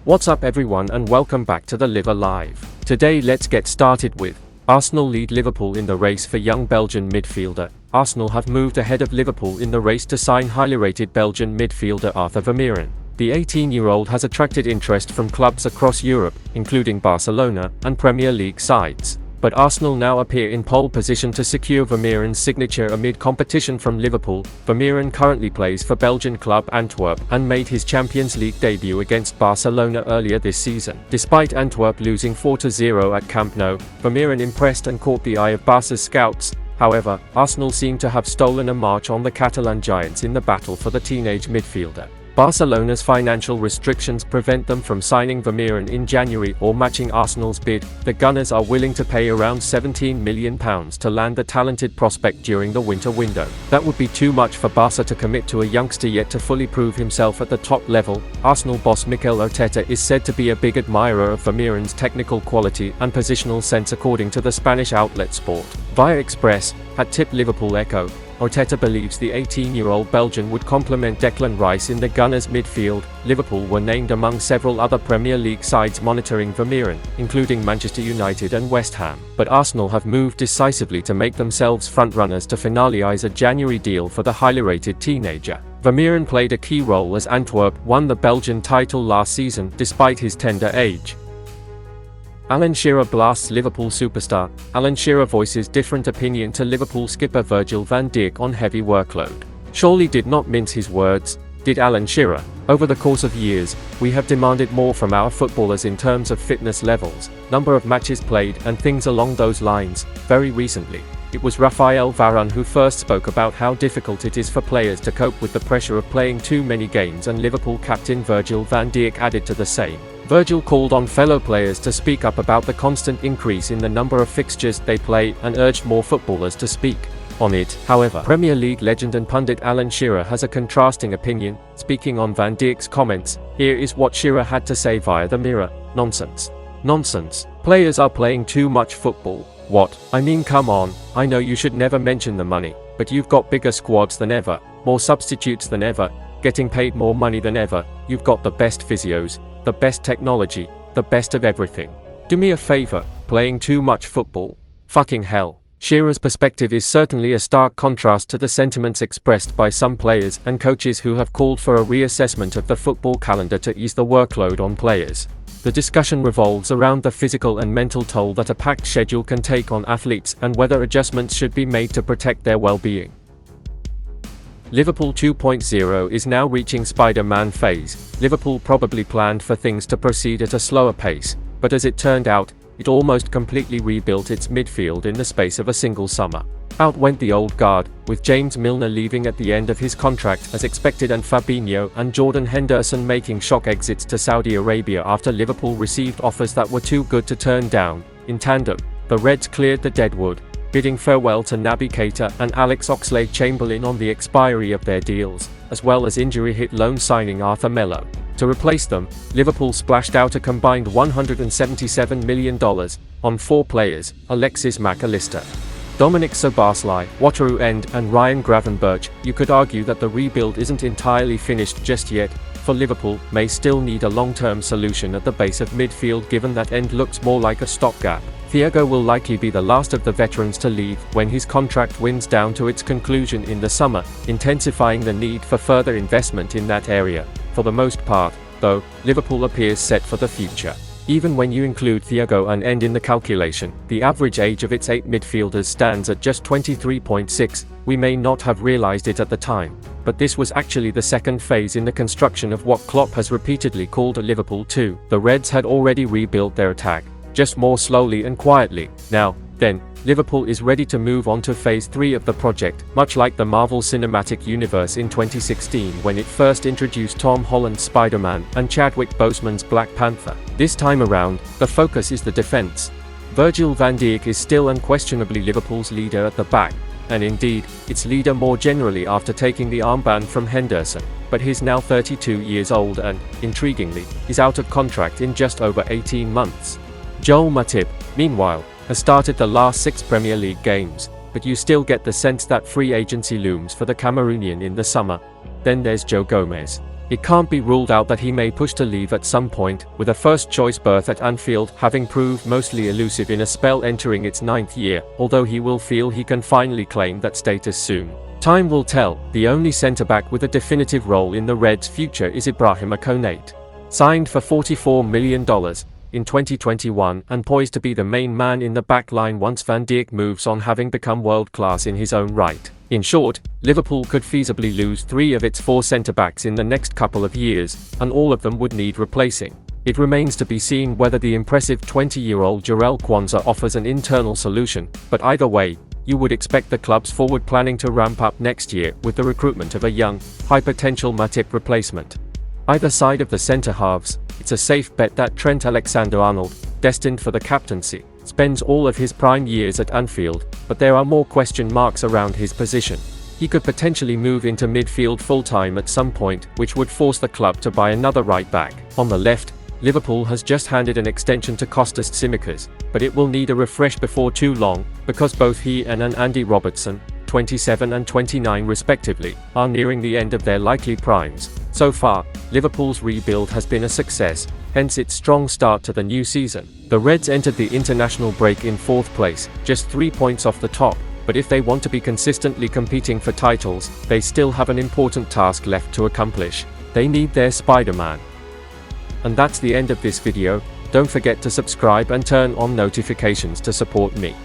What's up everyone and welcome back to the Liver Live. Today let's get started with Arsenal lead Liverpool in the race for young Belgian midfielder. Arsenal have moved ahead of Liverpool in the race to sign highly rated Belgian midfielder Arthur Vermeeren. The 18-year-old has attracted interest from clubs across Europe, including Barcelona and Premier League sides. But Arsenal now appear in pole position to secure Vermeeren's signature amid competition from Liverpool. Vermeeren currently plays for Belgian club Antwerp and made his Champions League debut against Barcelona earlier this season. Despite Antwerp losing 4-0 at Camp Nou, Vermeeren impressed and caught the eye of Barca's scouts. However, Arsenal seem to have stolen a march on the Catalan giants in the battle for the teenage midfielder. Barcelona's financial restrictions prevent them from signing Vermeeren in January or matching Arsenal's bid. The Gunners are willing to pay around £17 million to land the talented prospect during the winter window. That would be too much for Barca to commit to a youngster yet to fully prove himself at the top level. Arsenal boss Mikel Arteta is said to be a big admirer of Vermeeren's technical quality and positional sense, according to the Spanish outlet Sport. Via Express, had tipped Liverpool Echo, Arteta believes the 18-year-old Belgian would complement Declan Rice in the Gunners' midfield. Liverpool were named among several other Premier League sides monitoring Vermeeren, including Manchester United and West Ham. But Arsenal have moved decisively to make themselves frontrunners to finalise a January deal for the highly rated teenager. Vermeeren played a key role as Antwerp won the Belgian title last season, despite his tender age. Alan Shearer blasts Liverpool superstar. Alan Shearer voices different opinion to Liverpool skipper Virgil van Dijk on heavy workload. Surely did not mince his words, did Alan Shearer. Over the course of years, we have demanded more from our footballers in terms of fitness levels, number of matches played and things along those lines. Very recently, it was Raphael Varane who first spoke about how difficult it is for players to cope with the pressure of playing too many games, and Liverpool captain Virgil van Dijk added to the same. Virgil called on fellow players to speak up about the constant increase in the number of fixtures they play and urged more footballers to speak on it. However, Premier League legend and pundit Alan Shearer has a contrasting opinion. Speaking on Van Dijk's comments, here is what Shearer had to say via the Mirror. Nonsense. Nonsense. Players are playing too much football. What? I mean, come on. I know you should never mention the money, but you've got bigger squads than ever, more substitutes than ever, getting paid more money than ever. You've got the best physios, the best technology, the best of everything. Do me a favor, playing too much football? Fucking hell. Shearer's perspective is certainly a stark contrast to the sentiments expressed by some players and coaches who have called for a reassessment of the football calendar to ease the workload on players. The discussion revolves around the physical and mental toll that a packed schedule can take on athletes and whether adjustments should be made to protect their well-being. Liverpool 2.0 is now reaching Spider-Man phase. Liverpool probably planned for things to proceed at a slower pace, but as it turned out, it almost completely rebuilt its midfield in the space of a single summer. Out went the old guard, with James Milner leaving at the end of his contract as expected and Fabinho and Jordan Henderson making shock exits to Saudi Arabia after Liverpool received offers that were too good to turn down. In tandem, the Reds cleared the deadwood, bidding farewell to Naby Keita and Alex Oxlade-Chamberlain on the expiry of their deals, as well as injury-hit loan signing Arthur Melo. To replace them, Liverpool splashed out a combined $177 million on 4 players: Alexis Mac Allister, Dominic Szoboszlai, Wataru End and Ryan Gravenberch. You could argue that the rebuild isn't entirely finished just yet, for Liverpool may still need a long-term solution at the base of midfield, given that End looks more like a stopgap. Thiago will likely be the last of the veterans to leave when his contract winds down to its conclusion in the summer, intensifying the need for further investment in that area. For the most part, though, Liverpool appears set for the future. Even when you include Thiago and End in the calculation, the average age of its 8 midfielders stands at just 23.6. We may not have realised it at the time, but this was actually the second phase in the construction of what Klopp has repeatedly called a Liverpool 2. The Reds had already rebuilt their attack, just more slowly and quietly. Now, then, Liverpool is ready to move on to phase 3 of the project, much like the Marvel Cinematic Universe in 2016 when it first introduced Tom Holland's Spider-Man and Chadwick Boseman's Black Panther. This time around, the focus is the defense. Virgil van Dijk is still unquestionably Liverpool's leader at the back, and indeed, its leader more generally after taking the armband from Henderson, but he's now 32 years old and, intriguingly, is out of contract in just over 18 months. Joel Matip, meanwhile, has started the last 6 Premier League games, but you still get the sense that free agency looms for the Cameroonian in the summer. Then there's Joe Gomez. It can't be ruled out that he may push to leave at some point, with a first-choice berth at Anfield having proved mostly elusive in a spell entering its 9th year, although he will feel he can finally claim that status soon. Time will tell. The only centre-back with a definitive role in the Reds' future is Ibrahima Konate. Signed for $44 million in 2021 and poised to be the main man in the back line once Van Dijk moves on, having become world-class in his own right. In short, Liverpool could feasibly lose 3 of its 4 centre-backs in the next couple of years, and all of them would need replacing. It remains to be seen whether the impressive 20-year-old Jarell Quansah offers an internal solution, but either way, you would expect the club's forward planning to ramp up next year with the recruitment of a young, high-potential Matip replacement. Either side of the centre-halves, it's a safe bet that Trent Alexander-Arnold, destined for the captaincy, spends all of his prime years at Anfield, but there are more question marks around his position. He could potentially move into midfield full-time at some point, which would force the club to buy another right-back. On the left, Liverpool has just handed an extension to Kostas Tsimikas, but it will need a refresh before too long, because both he and Andy Robertson, 27 and 29 respectively, are nearing the end of their likely primes. So far, Liverpool's rebuild has been a success, hence its strong start to the new season. The Reds entered the international break in 4th place, just 3 points off the top, but if they want to be consistently competing for titles, they still have an important task left to accomplish. They need their Spider-Man. And that's the end of this video. Don't forget to subscribe and turn on notifications to support me.